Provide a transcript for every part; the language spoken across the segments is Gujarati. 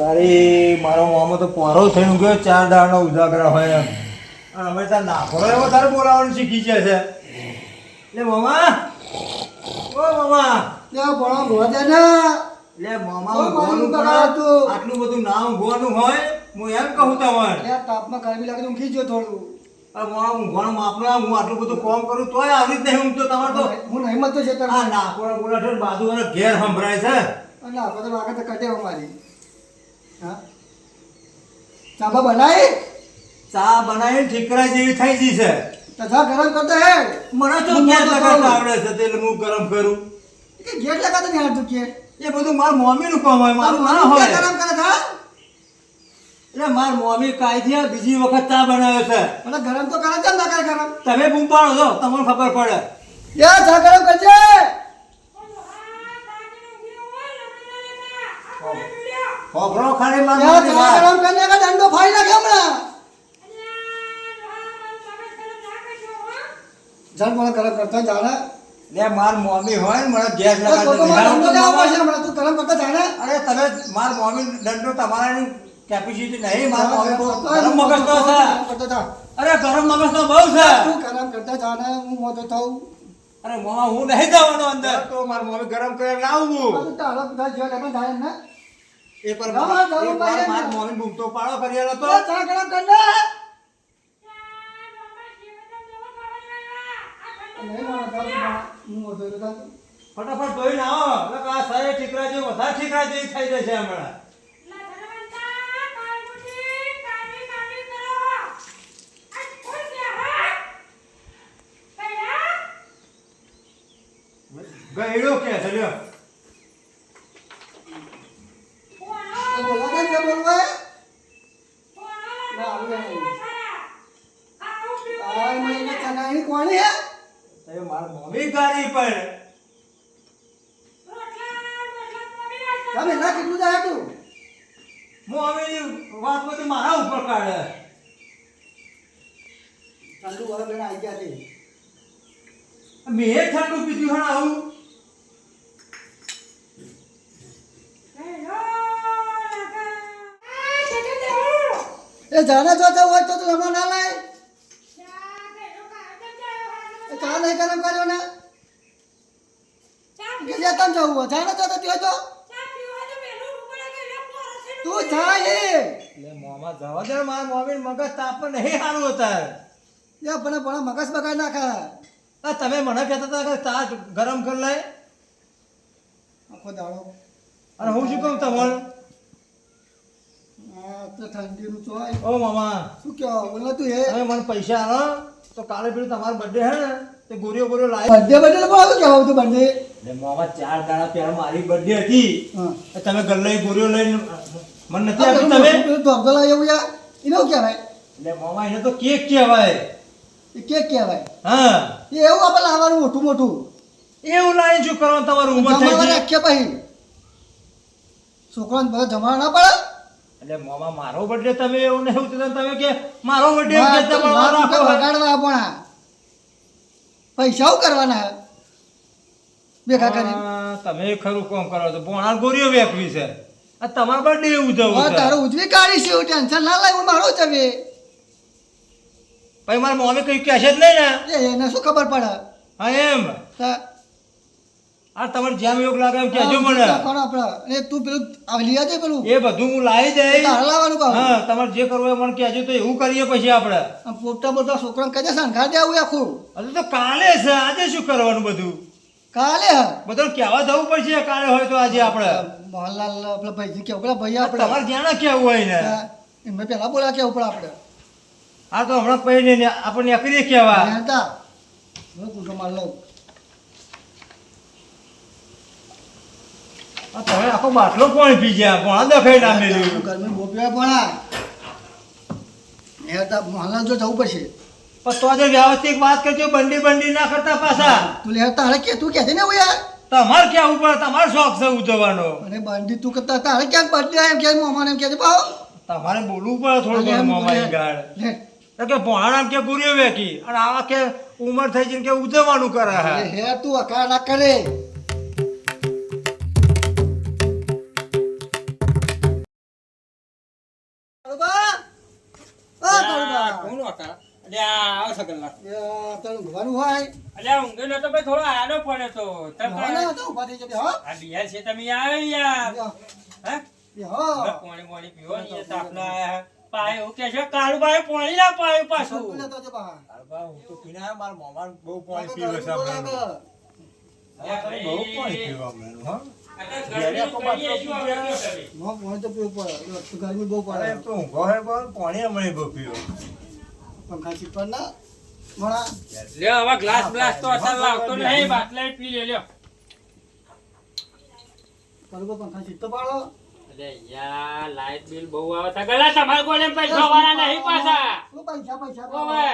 તારી મારો મામો તો પોરો થઈને ગયો 4 દાડાનો ઉજાગરા હોય એમ અને અમે તાર નાખોડો એવો તારે બોલાવવાનું શીખી છે લે મામા ઓ મામા લે ભણો ગોદે ના લે મામા ઊંઘવાનું પણ આટલું બધું ના ઊંઘવાનું હોય હું એમ કહું તમારે લે તાપમાં ગરમી લાગે તો ઊંઘી ગયો થોડું આ મારા ઊંઘવાનું માપના હું આટલું બધું કામ કરું તોય આવી જ નહીં ઊંઘતો તમારે તો હું નહીં મત છે આ નાખોડો બોલા બાજુ વાળા ઘેર સંભળાય છે અને આપણે તો વાગે તો કટે અમારી હા ચાબા બનાવી ચા બનાવીને ઠીકરા જેવી થઈ ગઈ છે તો જા ગરમ કરતો હે મને તો ગેસ લગાડતા આવડે છે તે હું ગરમ કરું કે ગેટ લગાતો નહીં આવડતું કે એ બધું માર મમ્મીનું કામ હોય મારું ના હોય ગરમ કરે થા એટલે માર મમ્મી કાયથી બીજી વખત ચા બનાવે છે મને ગરમ તો કરે છે ના કરે ગરમ તમે બૂમ પાડો છો તમને ખબર પડે યા ચા ગરમ કરજે હોભરો ખાલી માર યા મમ્મી ચા ગરમ કરને का डंडो फाड़ी नाखे हमारा जल मला गरम करता जाना લે માર મમ્મી હોય ને મને ગેસ तो को मार डंडो ले आओ લગાડતા हमरा तू गरम करता जाना અરે તમે માર મમ્મી દંડો તમારાની કેપેસિટી નહીં માર મમ્મી તો ગરમ મગજ તો છે करता था અરે ગરમ મગજ તો બહુ છે तू गरम करता जाना હું મોતો થાઉ અરે મામા હું નહીં જવાનો અંદર તો માર મમ્મી ગરમ કરે લાવું તું તાળો બધા જો લેવા જાય ને એક વાર હા, ગરમ એક વાર પાડે માર ને. મમ્મી બૂમતો પાડો કરિયાલો તો યા ચા ગરમ કરને નહીં મારા હું મોતો તો ફટાફટ ધોઈ ને આવો એટલે આ સારે ઠીકરા જેવું વધારે ઠીકરા જેવી થઈ જશે હમણાં ગયડો કે છે લ્યો बोला क्या बोल रहा है ना आ गया आ मैंने चनाई कौन है તે માર મમ્મી ગાડી પર તમે ના કેટલું જાય તું મમ્મીની વાત બધી મારા ઉપર કાઢે ઠંડુ વાળા બેન આવી ગયા છે મેં ઠંડુ પીધું હણ આવું એ જાણે જોતા હોય તો તું હમણાં ના લાય ચા નહીં ગરમ કર્યો ને કે જે તમ જવું જાણે જોતા ત્યો જો તું જાય એટલે મોમાં જવા દે માર મમ્મી મગજ તાપ નહીં હારું હતા એ પણ મગજ બગાડ નાખા આ તમે મને કહેતા હતા કે ચા ગરમ કરી લે આખો દાડો અને હું શું કહું તમને આ તો ઠંડીનું ચોય ઓ મામા શું કહો બોલ તું એ તમે મને પૈસા આલો તો કાલે પેલું તમારો બર્થડે હે ને તે ગોરીઓ ગોરીઓ લાવી બર્થડે બર્થડે પણ શું કહેવું તું બર્થડે એટલે મોમાં 4 દાડા પહેલા મારી બર્થડે હતી હા તમે ગલ્લાઈ ગોરીઓ લઈને મને નથી આપી તમે ધોબધલા એવું યાર એને શું કહેવાય એટલે મોમાં એને તો કેક કહેવાય એ કેક કહેવાય હા એ એવું આપણે લાવવાનું મોટું મોટું એવું લાઈન શું કરવાનું તમારું ઉંમર થઈ જમાવા ગઈ રાખ્યા પછી છોકરાને બધા જમાવા ના પડે એટલે મોમાં મારો બર્થડે તમે એવું ને એવું તો તમે કે મારો બર્થડે કે તમારો વાત રાખો બગાડવા આપણા પૈસા શું કરવાના ભેગા કરી હા, તમે ખરું કામ કરો છો ભોણા ગોરીઓ વેકવી છે આ તમારો બર્થડે ઉજવવું છે તારું ઉજવી કાઢી છે એવું ટેન્શન ના લાય હું મારો જવે પછી મારા મમ્મી કઈ કહેશે જ નહીં ને એને શું ખબર પડે હા એમ તા- આ તમારે જેમ યોગ લાગે એમ કહેજો મને કોણ આપણે એ તું પેલું લઈ આવજે પેલું એ બધું હું લાવી દઈશ તારે લાવવાનું કહું હા તમારે જે કરવું હોય મને કહેજો તો એવું કરીએ પછી આપણે આમ પોતા બોલતા છોકરાને કહી દે શણગાર દે આવું આખું હજુ તો કાલે છે આજે શું કરવાનું બધું કાલે હા બધાને કહેવા જવું પડશે કાલે હોય તો આજે આપણે મોહનલાલ પેલા ભાઈ કેવું પેલા ભાઈ આપણે તમારે જ્યાં કેવું હોય ને એમને પેલા બોલા કેવું પડે આપણે આ તો હમણાં પછી ને આપણને અકરી કહેવા હતા હું પૂછો માર લઉં આ તમે આખો બાટલો કોણ પી ગયા કોણ દખાઈ ના મેલ્યું ગરમી બહુ પીવા ભણા એ હતા મોહનલાલ જો જવું પડશે પણ તો આજે વ્યવસ્થિત વાત કરજો બંડી ના કરતા પાછા તું લે તારે કે તું કહેતી ને યાર તમારે કેવું પડે તમારો શોખ છે ઉજવવાનો અને બંડી તું કરતા તારે ક્યાંક બર્થડે એમ કે મોમાને એમ કે ભાવ તમારે બોલવું પડે થોડું ઘણું મોમાઈ ગાળ તો કે ભોણારામ કે ગુરીઓ વેકી અને આવા કે ઉંમર થઈ જઈને કે ઉજવવાનું કરે હે તું અકા ના કરે કાકા. અલ્યા આવો સગનલાલ. એ તારું ઊંઘવાનું હોય અલ્યા ઊંઘેલો તો ભાઈ થોડો આડો પડે તો ઊંઘવાના તો ઊભા થઈ જજે, હો આ બિહાર છે તમે આવ્યા યાર લ્યો, હે લ્યો. પાણી પીવો ને એ તાપના આયા પાય એવું કે છે કાળુભાઈ પાણી ના પાયું પાછું તું લેતો જજે બહાર. કાળુબા, હું તો પીને આવ્યો, મારા મોમાં બહુ પાણી કાકા પીવે છે ગરમી હમણાં. બોલાવે. હવે તમે બહુ પાણી પીવો હમણાં, હો? મોં પાણી તો પીવું પડે. જો ગરમી બહુ અરે, પડે. એમ તો ઊંઘો હે પણ પાણી હમણાં બહુ પીવો. પંખા ચીપર ના મણા. લ્યો હવે ગ્લાસ બ્લાસ તો અસર લાવતો નહીં બાટલા પી લે લ્યો કરું પંખા ચીપ તો પાડો. અરે યાર લાઈટ બિલ બહુ આવે છે ગલા તમારે કોને પૈસા વાળા નહીં પાછા શું પૈસા ઓવે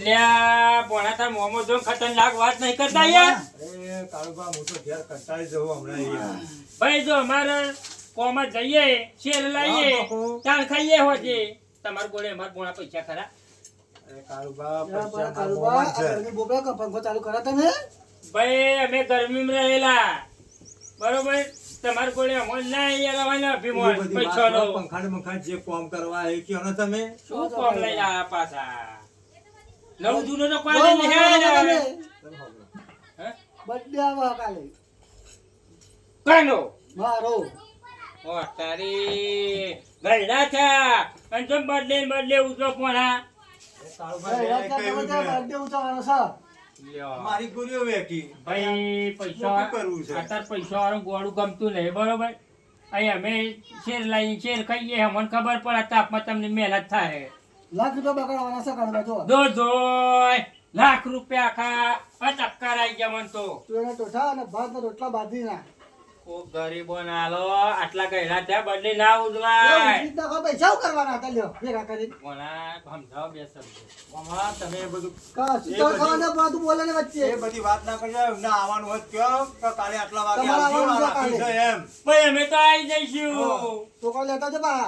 લ્યા પોણા તાર મોમો જો ખતરનાક વાત નહીં કરતા યાર અરે કાળુબા, હું તો ઘેર કંટાળી જવું હમણાં અહીંયા. ભાઈ જો અમારે કોમ જઈએ શેર લાવીએ ચાણ ખાઈએ હોજે તમાર ગોળે અમાર પોણા પૈસા ખરા અરે કાળુબા, યા પૈસા પણ મારા કાળુબા, મોંમાં આ છે. ગરમી બહુ પડે કે પંખો ચાલુ કરા તમે? ભાઈ અમે ગરમીમાં રહેલા બરોબર તમાર ગોળે અમોલ ના યાર આવવાના એ અભિમાન બધી પૈસાનો વાત પંખાને બંખાને જે કામ કરવા એ કયો ને તમે. શું કોમ લઈને આયા પાછા નવું જૂનું તો કોઈ બહુ નહીં મજા આવે હે તમે. બર્થડે આવે કાલે કાનો મારો. ઓ તારી ગરડા થા અને તો બદલે ઉતરો પોણા એ કાળુબા, એ મેં રાત કહ્યું ના જ ને. બર્થડે ઉતારવાનો છે. લ્યો મારી ગોળીઓ વેકી. ભાઈ પૈસા શું કરવું છે? અત્યારે પૈસા વાળું ગોળું ગમતું નહીં બરોબર અહીં અમે શેર લાવી શેર ખાઈએ અમને ખબર પડે તાપમાં તમને મહેનત થાય લાખ રૂપિયા બગાડવાના છે કાળુબા જો. જો જોય લાખ રૂપિયા આખા ચક્કર આવી ગયા મન તો તું એને ટોઠા અને ભાત ને રોટલા બાંધી નાખ. ખૂબ ગરીબો ના લો આટલા ગયડા થયા બદલી ના એ ઉજવાય ઉચિત ના ખાવ, પૈસા શું કરવાના હતા લ્યો ભેગા કરીને. કોના સમજાવો બે શબ્દો મામા, તમે એ બધું શું તો ખાવાના બધું બોલે ને વચ્ચે. એ બધી વાત ના કરજો. એમને આવવાનું હોત કયો કે કાલે આટલા વાગે તમારે આવજો, આવવાનું છે આ રાખ્યું કાલે. છે એમ. ભાઈ અમે તો આવી જઈશું છોકરો લેતા જો બા.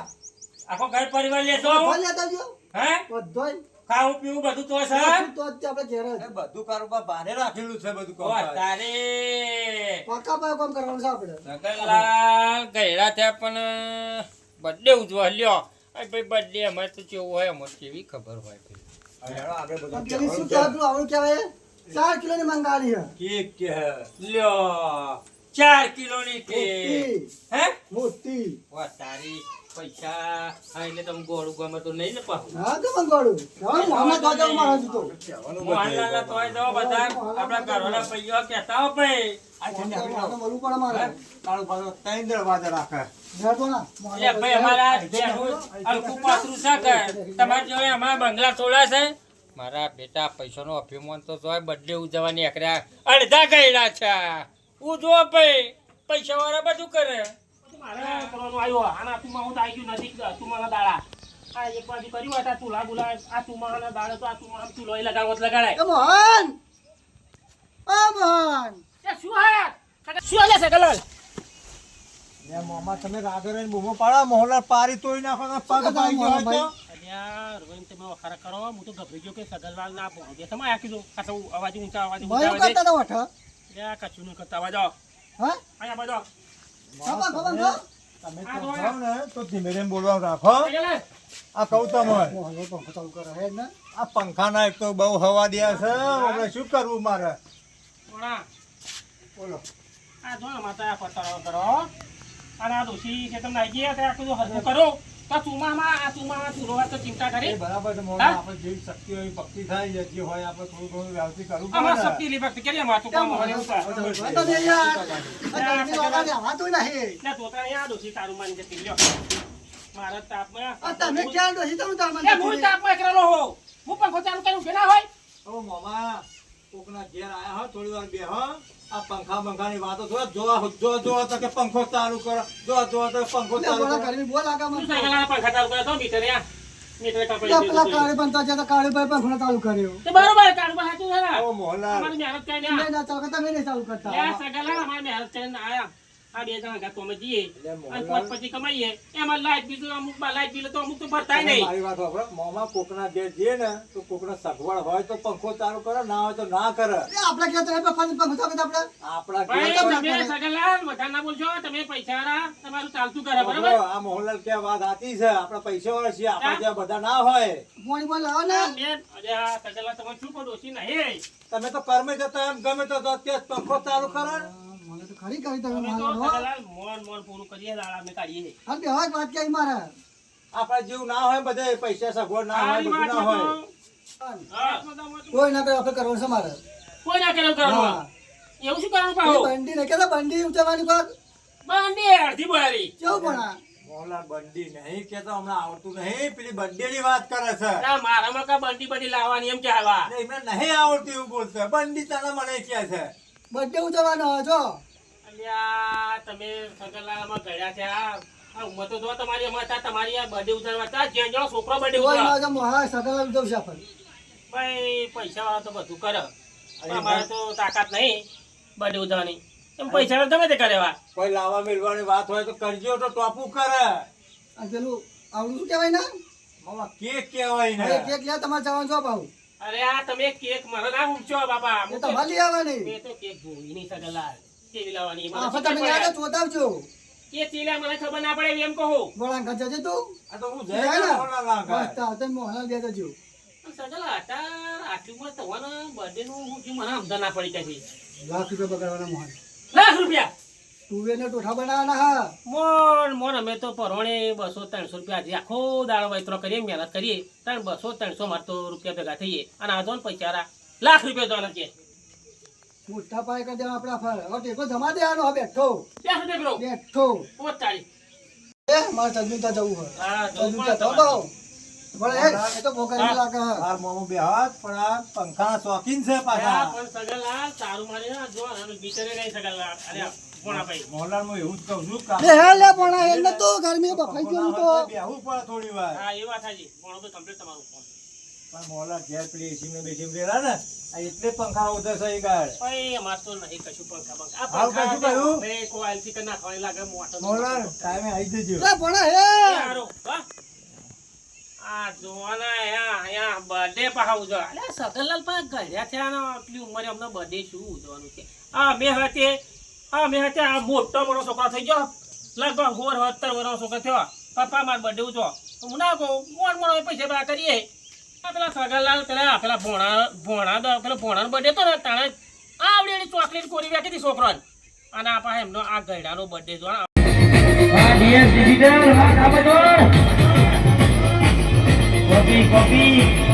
આખો ઘર પરિવાર લેતો બધો લેતા જો. હે બધોય. ખાવું પીવું બધું તો છે તો જ આપણે ઘેર જ. એ બધું કારોબાર બહારે રાખેલું છે બધું ઓ કામકાજ. તારે પાકા પાકા કામ કરવાનું છે આપણે. સગનલાલ ગયડા થયા પણ બર્થડે ઉજવા લ્યો અરે ભાઈ બર્થડે અમારે તો કેવું હોય અમારે કેવી ખબર હોય ભાઈ. હવે હેડો આપણે બધું પણ પેલી શું કહેવાનું કહેવાય છે. પેલું આવડું કહેવાય 4 કિલોની મંગાવી છે. કેક કે હે. લ્યો 4 કિલોની કેક મોટી. હે મોટી. ઓ તારી પૈસા હા એટલે તમે ગોળું ગમે તો નહીં ને પાછું હા તો મંગાડું. હવે મોહમ્મદ વાજા ઉમાર હતું તો. કહેવાનું મોહનલાલના બધું. તોય જો બધા આપણા ઘરોના પૈયો કહેતા હો ભાઈ આ છે ને આપણે મોહમ્મદ મળવું પડે મારે. કાળુબા તો ત્રણ દરવાજા રાખે. હેડો ના. એટલે ભાઈ અમારા ઘેરનું હલકું પાથરું છે કે તમારે જોડે અમારા બંગલા થોડા છે મારા બેટા પૈસાનો અભિમાન તો જોય બર્થડે ઉજવવાની એકરા અડધા ગયેલા છે ઉજવો ભાઈ પૈસા વાળા બધું કરે મારે કરવાનું આવ્યો આના તુમાં હું તો આવી ગયું નજીક તુમાના દાડા આ એક બાજુ કર્યું હતા ચૂલા બુલા આ તુમાના દાડા તો આ તુમા ચૂલો લગાવત લગાડાય એ મોહન. ઓ મોહન. એ શું હે શું લે છે કલર લે મામા, તમે રાગે રહીને બૂમો પાડો, મોહનલાલ પારી તોડી નાખો ને પગ ભાઈ ગયો હોય તો. અલ્યા રોહિન તમે વખારા કરો હું તો ગભરી ગયો કે સગલવાલ ના પહોંચે તમે આ કીધું આ તો અવાજ ઊંચા અવાજ ભાઈ ઊંચા કરતા તો વઠ. અલ્યા કશું નહીં કરતા અવાજ હા? અહીંયા બાજુ ખબર ખબર છો? તમે તો જાઓ ને તો ધીમે ધીમે બોલવાનું રાખો. આ કહું તમને, મોહન એ પંખો ચાલુ કરે હે ને. આ પંખાના એક તો બહુ હવા દે છે. હવે શું કરવું મારે? થોડા બોલો. આ જો ને માતા પતારો કરો અને આ દોશી કે તમને આવી ગયા ત્યાં કીધું હરકું કરો તો તુમામાં ચૂલો વાત તો ચિંતા એ કરી બરાબર છે મોહન, હા? આપણે જેવી શક્તિ હોય એવી ભક્તિ થાય, જે હોય આપણે થોડું ઘણું વ્યવસ્થિત કરવું પડે અમાર ને. શક્તિ લી ભક્તિ કરીએ માતું કામ હોય એવું થાય. હવે તો નહીં યાર. આ ગરમી વાળાને હવાતું નહીં. એટલે તોતા અહીંયા દોશી તારું માની જતી લ્યો મારા તાપમાં આ તમે ક્યાં ડોશી તમે તાર એ હું તાપમાં એકલો હો હું પંખો ચાલુ કર્યું કે ના હોય હવે મોમા, કોકના ઘેર આયા હો, થોડી વાર બેહો. આ પંખા બંખાની વાતો જો તો કે પંખો ચાલુ કરો, જો તો પંખો ચાલુ કરો. ગરમી બહુ લાગે શું મને. સાયકલના પંખા ચાલુ કર્યા તો મીટર યા મીટર કપાઈ પેલા ગયું કાળી બનતા છે તો કાળી ભાઈ પંખો ચાલુ કર્યો. તે બરોબર કાઢવા સાચું છે ને ઓ મોહનલાલ, અમારી મહેનત કરીને તમે ના ચાલુ કરતા, તમે નહીં ચાલુ કરતા. યા સગલા અમારી મહેનત કરીને આયા આ 2 જણા ગયા તો અમે જઈએ એટલે અને મોહનલાલ- પછી કમાઈએ એમાં લાઈટ બિલ અમુક લાઈટ બિલ તો અમુક તો ભરતાય નહીં. મારી વાત સાંભળો. મોમાં કોકના ઘેર જઈએ ને તો કોકના સગવડ હોય તો પંખો ચાલુ કરે, ના હોય તો ના કરે. આપણે ક્યાં તમે પંખો ચાલુ આપણે આપણા ભાઈ ઘેર તમે સગનલાલ વધારે ના બોલશો, તમે પૈસાવાળા તમારું ચાલતું કરે બરાબર. સાંભળો, આ મોહનલાલ કે વાત સાચી છે. આપણા પૈસા વાળા છીએ, આપણા ત્યાં બધા ના હોય. પાણી બોલ લાવો ને અરે આ સગનલાલ તમે શું કરો ઓછી નહીં. તમે તો કર્મે જતા એમ ગમે તો તે પંખો ચાલુ કરે. મને તો ખરી કરી તમે અમે તો મારો સગનલાલ મોન પૂરું કરીએ દાડા અમે કાઢીએ. હા બે વાત કહી મારે આપણા જેવું ના હોય બધે પૈસા સગવડ ના હોય, સારી બધું ના વાત હોય. તો હા. કોઈ ના કરે આપણે કરવાનું છે મારે કોઈ ના કરે કરવાનું. હા એવું શું કરવાનું પાહો? બંડી ને કેતા બંડી ઉતરવાની પર બાંધી અડધી બોલારી. કેવું પણ આ? મોહનલાલ બંડી નહીં કેતો, હમણાં આવતું નહીં. પેલી બંડીની વાત કરે છે. આ મારામાં કા બંડી બધી લાવવાની એમ કે આવા. એટલે એમને નહીં આવડતું એવું બોલશે. બંડી તને મને કે છે. બંડી ઉતરવાનો જો અલ્યા તમે સગનલાલમાં ગળ્યા છે આ ઉંમર તો જો તમારી અમાર તા તમારી આ બર્થડે ઉતારવા તા જ્યાં જ્યાં છોકરો બર્થડે કોઈ ઉતારવા. ના જો મોહા સગલ ઉતર છે આપણે ભાઈ પૈસા વાળા તો બધું કરે પણ અમારે તો તાકાત નહીં બર્થડે ઉતારવાની. એમ પૈસા વાળા ગમે તે કરે વા. કોઈ લાવા મેળવાની વાત હોય તો કરજો, તો ટોપું કરે. આ પેલું આવડું શું કહેવાય ને મામા કેક કહેવાય ને. કેક લે તમારે જવાનું છો ભાવ અરે આ તમે કેક મને ના ઊંચો બાપા. એ તો ભલી આવવાની મેં તો કેક જોઈ નહીં સગનલાલ. કેવી લાવવાની મને આ ખબર તમે પડે. યાદ ચોતાવજો કે ચીલા મને ખબર ના પડે એમ કહો. ગોળા ખર્ચા છે તું આ તો હું જાય જઈ ને મોહનલાલ ના બસ ખાય. તા તમે મોહનલાલ દે દેજો સગનલાલ અત્યાર આટલી ઉંમર તમારા બર્થડે નું શું મને સમજ ના પડી ત્યાંથી. લાખ રૂપિયા બગાડવાના મોહન લાખ રૂપિયા તુવેર ને ટોઠા બનાવવાના હા મોન અમે તો પરવણે 200-300 રૂપિયા આજે આખો દાડો વૈતરો કરીએ મહેનત કરીએ 200-300 માર તો રૂપિયા ભેગા થઈએ અને આ જોન પૈસા લાખ રૂપિયા જોવાના છે. મોટા પાય કરી દેવા આપણા ફર હવે ટેકો જમા દેવાનો હવે બેઠો ક્યાં સુધી કરો બેઠો 45. એ મારે તજુતા જવું હોય હા જવું તજુતા પડે તો તમારે. પણ એ તો બોકારી લાગે હા માર મોમો બે હાથ પણ આ પંખાના શોખીન છે હા, પાછા. પણ સગનલાલ તારું મારે ના જો અને બિચારે નહીં સગનલાલ. અરે ભોણાભાઈ મોહનલાલ હું એવું જ કહું છું કે લે હે લે પણ એને તો ગરમી બફાઈ ગયું તો બેહવું પડે થોડી વાર. હા એ વાત હાજી ભોણો કમ્પ્લીટ તમારું ફોન. પણ મોહનલાલ ઘેર પેલી એસી બેસી રેલા ને આ એટલે પંખા ઉધર છે ઈ ગાળ. ભાઈ અમાર તો નહીં કશું પંખા બંખા. હાલ કશું કહ્યું? ભાઈ કોઈ આલસી કરી નાખવાની લાગે મોટો મોહનલાલ ટાઈમે આવી જજો. લે પણ હે હારો, હા? આ જોવાના અહીંયા બર્થડે પાહા ઉજવવા. અલ્યા સગનલાલ પાસે ઘર્યા થયા ને આટલી ઉંમરે અમને બર્થડે શું ઉજવવાનું છે? મેં હતે આ મોટો મોટો છોકરો થઈ ગયો લગભગ 17 વર્ષનો છોકરો થયો. પપ્પા માર બર્થડે ઉજવો તો હું ના કહું મોટ પૈસા ભેગા કરીએ. આ પેલા સગનલાલ પેલા ભોણાનો બર્થડે હતો ને તાણે આવડેલી ચોકલેટ કોરી વેકી હતી છોકરાને અને આ પાસે એમનો આ ગયડાનો બર્થડે જો કોપી